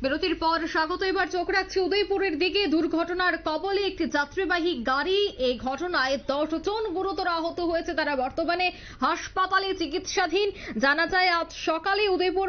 বিরতির পর স্বাগত। এবার চোখ রাখছি উদয়পুরের দিকে। দুর্ঘটনার কবলে একটি যাত্রীবাহী গাড়ি। এই ঘটনায় 10 জন গুরুতর আহত হয়েছে, তারা বর্তমানে হাসপাতালে চিকিৎসাধীন। জানা যায় আজ সকালে উদয়পুর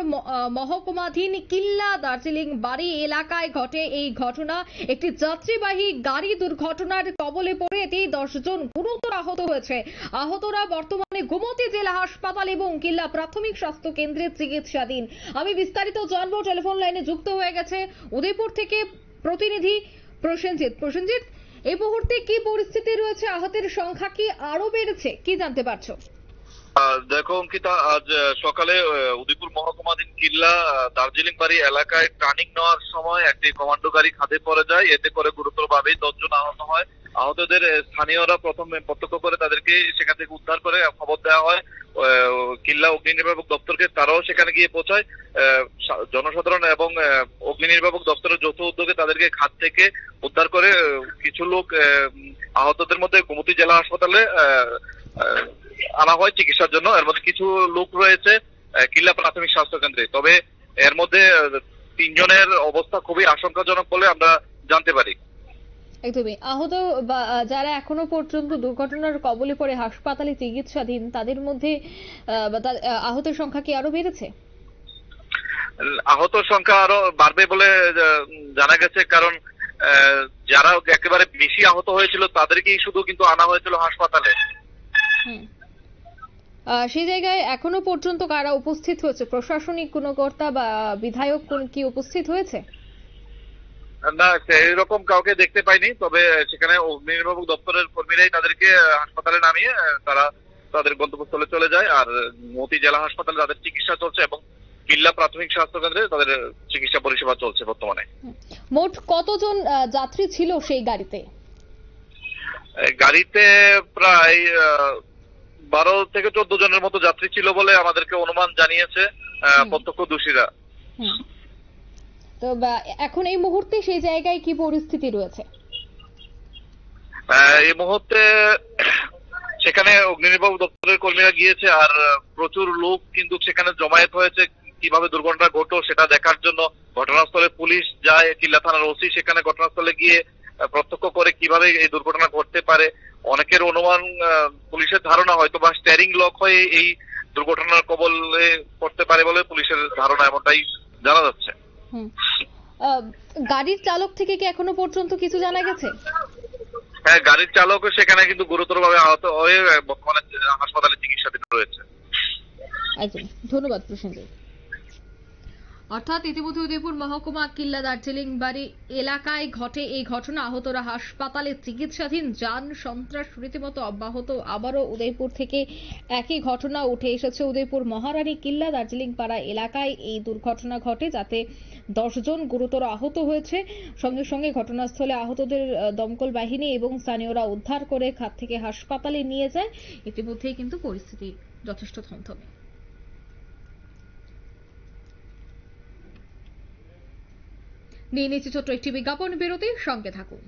মহকুমাধীন কিল্লা দার্জিলিং বাড়ি এলাকায় ঘটে এই ঘটনা। একটি যাত্রীবাহী গাড়ি দুর্ঘটনার কবলে পড়ে এতে 10 জন গুরুতর আহত হয়েছে। আহতরা বর্তমানে গোমতী জেলা হাসপাতাল এবং কিল্লা প্রাথমিক স্বাস্থ্য কেন্দ্রে চিকিৎসাধীন। আমি বিস্তারিত জানবো। টেলিফোন লাইনে যুক্ত হয়ে গেছে উদয়পুর থেকে প্রতিনিধি প্রসেনজিৎ। এই মুহূর্তে কি পরিস্থিতি রয়েছে? আহতের সংখ্যা কি আরো বেড়েছে, কি জানতে পারছো? দেখো অঙ্কিতা, আজ সকালে উদয়পুর মহকুমাধীন কিল্লা দার্জিলিং বাড়ি এলাকায় টার্নিং নেওয়ার সময় একটি কমান্ডো গাড়ি খাদে পড়ে যায়। এতে করে গুরুতরভাবে 10 জন আহত হয়। আহতদের স্থানীয়রা প্রথমে প্রত্যক্ষ করে তাদেরকে সেখান থেকে উদ্ধার করে খবর দেওয়া হয় কিল্লা অগ্নি নির্বাপক দপ্তরকে। তারাও সেখানে গিয়ে পৌঁছায়। জনসাধারণ এবং অগ্নি নির্বাপক দপ্তরের যৌথ উদ্যোগে তাদেরকে খাদ থেকে উদ্ধার করে কিছু লোক আহতদের মধ্যে গোমতী জেলা হাসপাতালে আনা হয় চিকিৎসার জন্য। এর মধ্যে কিছু লোক রয়েছে কিল্লা প্রাথমিক স্বাস্থ্য কেন্দ্রে। তবে এর মধ্যে 3 জনের অবস্থা খুবই আশঙ্কাজনক বলে আমরা জানতে পারি। একদমই। আহত যারা এখনো পর্যন্ত দুর্ঘটনার কবলে পড়ে হাসপাতালে চিকিৎসাধীন, তাদের মধ্যে আহতের সংখ্যা কি আরো বেড়েছে? আহত সংখ্যা আরো বাড়বে বলে জানা গেছে, কারণ যারা একেবারে বেশি আহত হয়েছিল তাদেরকেই শুধু কিন্তু আনা হয়েছিল হাসপাতালে। সেই জায়গায় এখনো পর্যন্ত কারা উপস্থিত হয়েছে? প্রশাসনিক কোনো কর্তা বা বিধায়ক কি উপস্থিত হয়েছে? না, এরকম কাউকে দেখতে পাইনি। তবে সেখানে অগ্নি নির্বাপক দপ্তরের কর্মীরাই তাদেরকে হাসপাতালে নামিয়ে তারা তাদের গন্তব্যস্থলে চলে যায়। আর মতি জেলা হাসপাতালে তাদের চিকিৎসা চলছে এবং কিল্লা প্রাথমিক স্বাস্থ্য কেন্দ্রে তাদের চিকিৎসা পরিষেবা চলছে বর্তমানে। মোট কতজন যাত্রী ছিল সেই গাড়িতে? গাড়িতে প্রায় 12 থেকে 14 জনের মতো যাত্রী ছিল বলে আমাদেরকে অনুমান জানিয়েছে প্রত্যক্ষদর্শীরা। তো এখন এই মুহূর্তে সেই জায়গায় কি পরিস্থিতি রয়েছে? এই মুহূর্তে সেখানে অগ্নি নির্বাপক দপ্তরের কর্মীরা গিয়েছে, আর প্রচুর লোক কিন্তু সেখানে জমায়েত হয়েছে কিভাবে দুর্ঘটনা ঘটলো সেটা দেখার জন্য। ঘটনাস্থলে পুলিশ যায়, কিল্লা থানার ওসি সেখানে ঘটনাস্থলে গিয়ে প্রত্যক্ষ করে কিভাবে এই দুর্ঘটনা ঘটতে পারে। অনেকের অনুমান, পুলিশের ধারণা হয়তো বা স্টিয়ারিং লক হয়ে এই দুর্ঘটনার কবলে পড়তে পারে বলে পুলিশের ধারণা, এমনটাই জানা যাচ্ছে। গাড়ির চালক থেকে কি এখনো পর্যন্ত কিছু জানা গেছে? হ্যাঁ, গাড়ির চালকও সেখানে কিন্তু গুরুতরভাবে আহত হয়ে বর্তমানে হাসপাতালে চিকিৎসাধীন রয়েছে। ধন্যবাদ প্রসেনজিৎ। অর্থাৎ ইতিমধ্যে উদয়পুর মহকুমা কিল্লা দার্জিলিং বাড়ি এলাকায় ঘটে এই ঘটনা। আহতরা হাসপাতালে চিকিৎসাধীন। যান সন্ত্রাস রীতিমতো অব্যাহত। আবারও উদয়পুর থেকে একই ঘটনা উঠে এসেছে। উদয়পুর মহারানী কিল্লা দার্জিলিং পাড়া এলাকায় এই দুর্ঘটনা ঘটে, যাতে 10 জন গুরুতর আহত হয়েছে। সঙ্গে সঙ্গে ঘটনাস্থলে আহতদের দমকল বাহিনী এবং স্থানীয়রা উদ্ধার করে খাদ থেকে হাসপাতালে নিয়ে যায়। ইতিমধ্যেই কিন্তু পরিস্থিতি যথেষ্ট থমথমে। নিয়ে নিচ্ছি ছোট্ট একটি বিজ্ঞাপন বিরতি, সঙ্গে থাকুন।